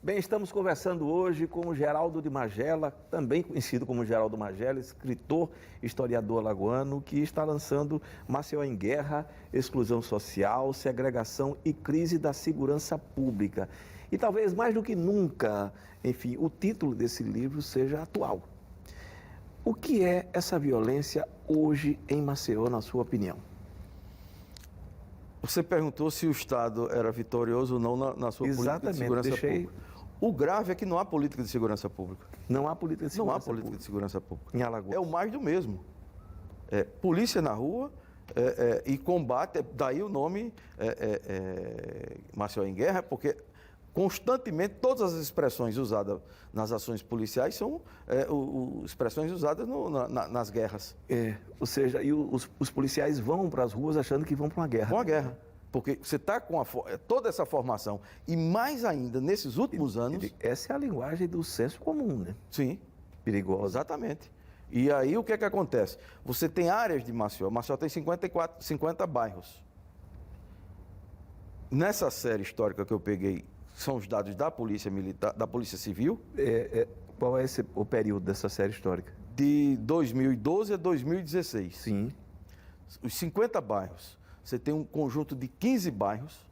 Bem, estamos conversando hoje com o Geraldo de Magela, também conhecido como Geraldo Magela, escritor, historiador alagoano, que está lançando Maceió em Guerra, Exclusão Social, Segregação e Crise da Segurança Pública. E talvez mais do que nunca, enfim, o título desse livro seja atual. O que é essa violência hoje em Maceió, na sua opinião? Você perguntou se o Estado era vitorioso ou não na sua política de segurança pública. O grave é que não há política de segurança pública. Não há política de segurança Não há pública. política de segurança pública. Em Alagoas. É o mais do mesmo. Polícia na rua e combate, daí o nome Maceió em Guerra, porque constantemente todas as expressões usadas nas ações policiais são expressões usadas nas guerras. Ou seja, e os policiais vão para as ruas achando que vão para uma guerra. Uma guerra. Porque você está com toda essa formação e mais ainda nesses últimos anos... Essa é a linguagem do senso comum, né? Sim. Perigosa. Exatamente. E aí o que é que acontece? Você tem áreas de Maceió. Maceió tem 50 bairros. Nessa série histórica que eu peguei, são os dados da Polícia Militar, da Polícia Civil. Qual é o período dessa série histórica? De 2012 a 2016. Sim. Os 50 bairros. Você tem um conjunto de 15 bairros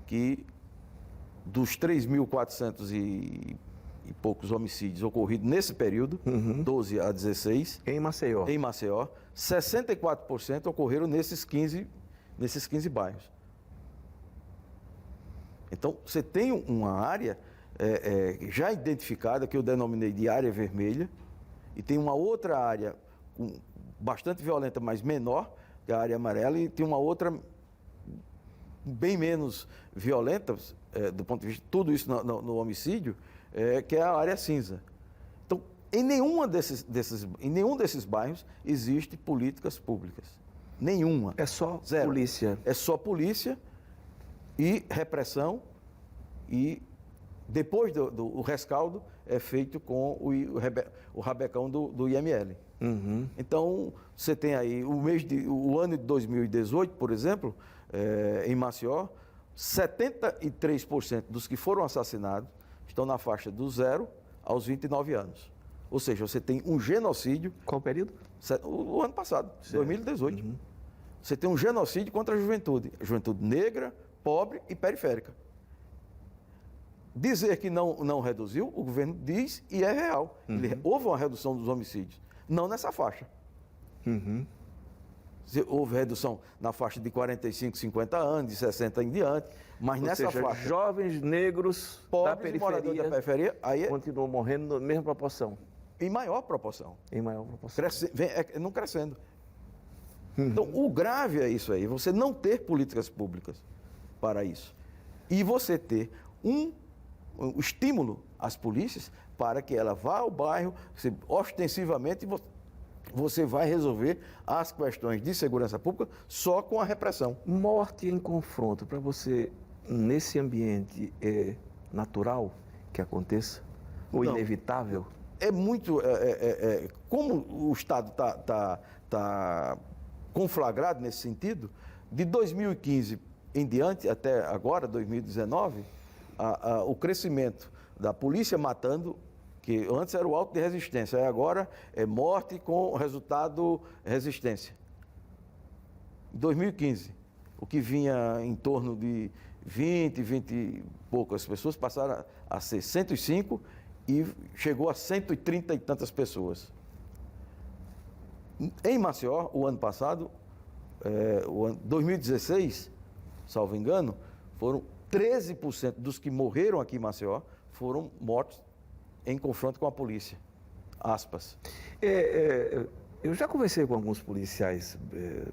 que, dos 3.400 e poucos homicídios ocorridos nesse período, 12 a 16... Em Maceió. Em Maceió, 64% ocorreram nesses 15 bairros. Então, você tem uma área já identificada, que eu denominei de área vermelha, e tem uma outra área bastante violenta, mas menor, que é a área amarela, e tem uma outra bem menos violenta, do ponto de vista de tudo isso no homicídio, que é a área cinza. Então, em nenhum desses bairros existe políticas públicas. Nenhuma. É só Zero. Polícia. É só polícia e repressão, e depois o rescaldo é feito com o rabecão do IML. Então, você tem aí o ano de 2018, por exemplo, em Maceió, 73% dos que foram assassinados estão na faixa do 0 aos 29 anos. Ou seja, você tem um genocídio... Qual período? O ano passado, certo. 2018. Você tem um genocídio contra a juventude negra, pobre e periférica. Dizer que não reduziu, o governo diz e é real. Houve uma redução dos homicídios, não nessa faixa. Houve redução na faixa de 45, 50 anos, de 60 em diante, mas nessa faixa... jovens negros pobres da moradores da periferia aí continuam morrendo na mesma proporção. Em maior proporção. Em maior proporção. Não crescendo. Então, o grave é isso aí, você não ter políticas públicas para isso. E você ter um estímulo às polícias para que ela vá ao bairro, ostensivamente você vai resolver as questões de segurança pública só com a repressão. Morte em confronto, para você, nesse ambiente, é natural que aconteça? Ou Não. Inevitável? É muito... como o Estado está conflagrado nesse sentido, de 2015 em diante, até agora, 2019, o crescimento da polícia matando, que antes era o auto de resistência, e agora é morte com resultado resistência. Em 2015, o que vinha em torno de 20 e poucas pessoas, passaram a ser 105 e chegou a 130 e tantas pessoas. Em Maceió, o ano passado, 2016, salvo engano, foram 13% dos que morreram aqui em Maceió foram mortos em confronto com a polícia. Aspas. Eu já conversei com alguns policiais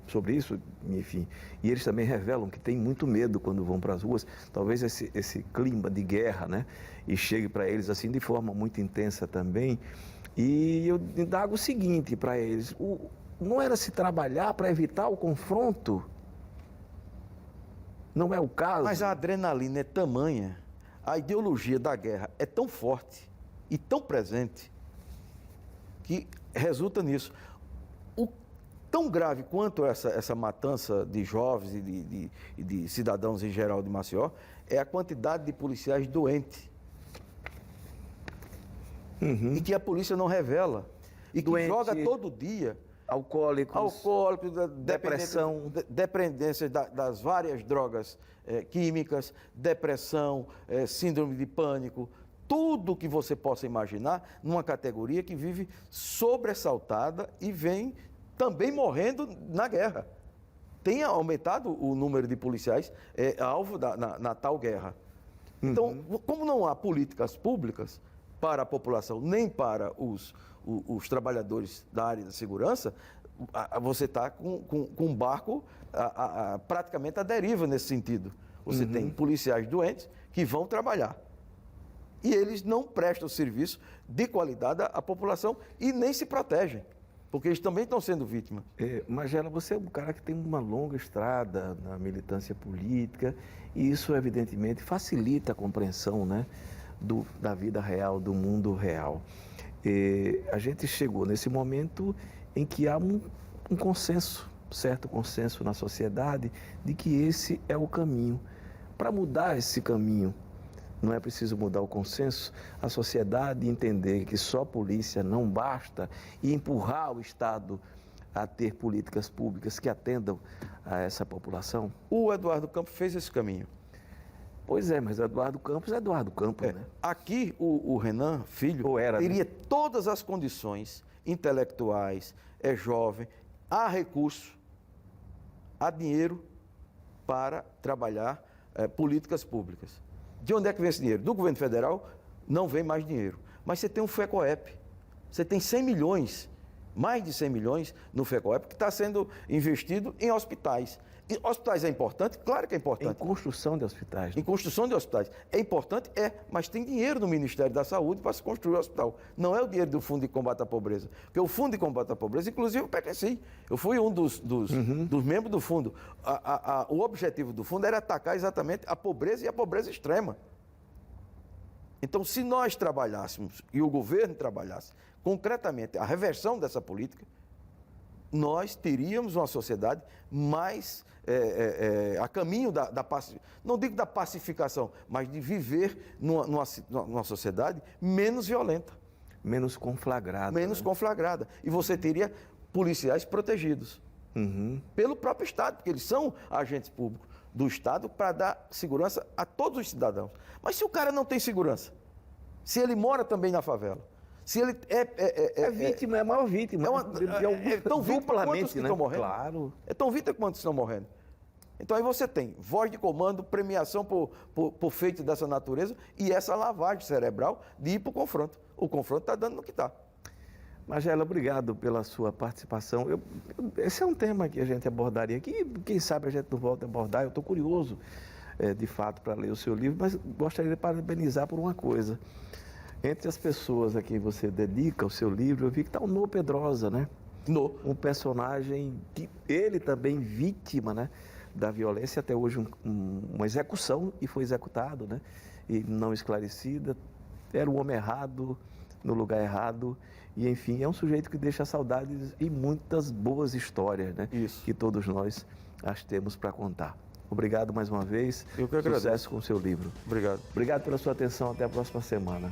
sobre isso, enfim, e eles também revelam que têm muito medo quando vão para as ruas. Talvez esse clima de guerra, né, e chegue para eles assim de forma muito intensa também. E eu indago o seguinte para eles: não era se trabalhar para evitar o confronto? Não é o caso? Mas a adrenalina é tamanha, a ideologia da guerra é tão forte e tão presente que resulta nisso. Tão grave quanto essa matança de jovens e de cidadãos em geral de Maceió é a quantidade de policiais doentes. E que a polícia não revela. E que joga todo dia. Alcoólicos, depressão. Dependência das várias drogas químicas, depressão, síndrome de pânico, tudo que você possa imaginar numa categoria que vive sobressaltada e vem também morrendo na guerra. Tem aumentado o número de policiais alvo na tal guerra. Então, como não há políticas públicas para a população, nem para os trabalhadores da área da segurança, você está com um barco praticamente à deriva nesse sentido. Você tem policiais doentes que vão trabalhar. E eles não prestam serviço de qualidade à população e nem se protegem, porque eles também estão sendo vítimas. Magela, você é um cara que tem uma longa estrada na militância política e isso, evidentemente, facilita a compreensão, né, da vida real, do mundo real. A gente chegou nesse momento em que há um consenso, certo consenso na sociedade, de que esse é o caminho. Para mudar esse caminho, não é preciso mudar o consenso, a sociedade entender que só polícia não basta e empurrar o Estado a ter políticas públicas que atendam a essa população? O Eduardo Campos fez esse caminho. Pois é, mas Eduardo Campos é Eduardo Campos, né? Aqui o Renan, filho, teria todas as condições intelectuais, é jovem, há recurso, há dinheiro para trabalhar políticas públicas. De onde é que vem esse dinheiro? Do governo federal não vem mais dinheiro. Mas você tem um FECOEP, você tem 100 milhões, mais de 100 milhões no FECOEP que está sendo investido em hospitais. E hospitais é importante? Claro que é importante. Em construção de hospitais. Em construção de hospitais. É importante? Mas tem dinheiro no Ministério da Saúde para se construir o hospital. Não é o dinheiro do Fundo de Combate à Pobreza. Porque o Fundo de Combate à Pobreza, inclusive, eu pertenci. Eu fui um dos membros do fundo. O objetivo do fundo era atacar exatamente a pobreza e a pobreza extrema. Então, se nós trabalhássemos, e o governo trabalhasse concretamente a reversão dessa política, nós teríamos uma sociedade mais a caminho não digo da pacificação, mas de viver numa sociedade menos violenta. Menos conflagrada. Menos conflagrada. E você teria policiais protegidos pelo próprio Estado, porque eles são agentes públicos do Estado para dar segurança a todos os cidadãos. Mas se o cara não tem segurança, se ele mora também na favela, se ele é vítima, é a maior vítima. É tão vítima quantos que estão morrendo. Claro. É tão vítima quantos estão morrendo. Então aí você tem voz de comando, premiação por feito dessa natureza e essa lavagem cerebral de ir para o confronto. O confronto está dando no que está. Magela, obrigado pela sua participação. Esse é um tema que a gente abordaria aqui, quem sabe a gente não volta a abordar. Eu estou curioso, de fato, para ler o seu livro, mas gostaria de parabenizar por uma coisa. Entre as pessoas a quem você dedica o seu livro, eu vi que está o Nô Pedrosa, né? Um personagem que ele também vítima, né, da violência, até hoje uma execução, e foi executado, né? E não esclarecida. Era o homem errado, no lugar errado. E, enfim, é um sujeito que deixa saudades e muitas boas histórias, né? Isso. Que todos nós as temos para contar. Obrigado mais uma vez. Eu que agradeço. Sucesso com o seu livro. Obrigado. Obrigado pela sua atenção. Até a próxima semana.